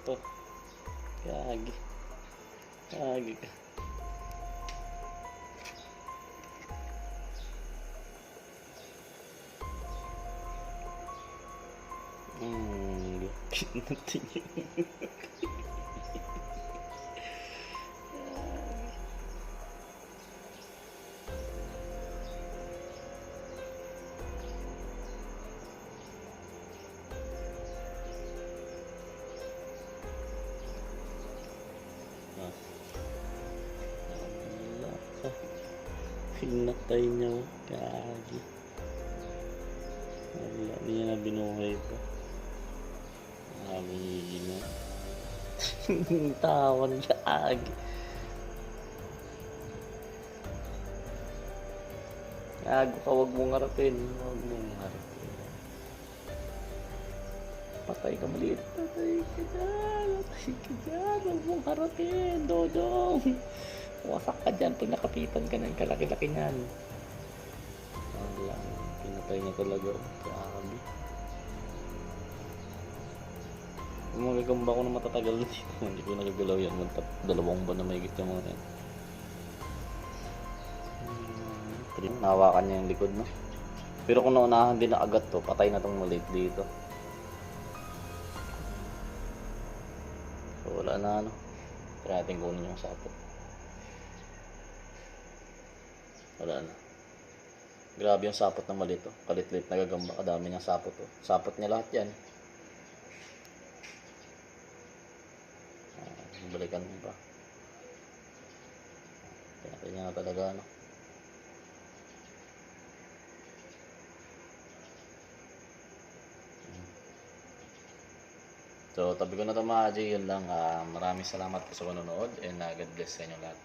to. Gagi. Gagi ka. Lupit na tingin. Pinatay niya. Gagi. Wala niya na binuhay pa. Gagi. Tawan. Gagi. Gago ka, huwag mong harapin. Huwag mong harapin. Patay ka maliit. Patay ka dyan. Patay ka dyan. Huwag mong harapin. Dodong. Wasak ka dyan pag nakapitan ka ng kalaki-laki niyan. Wala. Pinatay niya talaga. Grabe. Yung mga gagamba ko na matatagal na dito. Hindi ko nagagalaw yan. Dalawang buwan na may git yung mga yan. Nahawakan niya yung likod, no? Pero kung naunahan din na agad to, patay na tong maliit dito. So wala na, ano. Try natin kunin yung sapot. Wala na. Grabe yung sapot na maliit, oh. Kalit-lit na gagamba. Kadami niyang sapot, oh. Sapot niya lahat yan. Balikan mo pa. Pinatay niya na talaga, no? So, tabi ko na ito mga G, yun lang. Maraming salamat po sa panonood and God bless sa inyo lahat.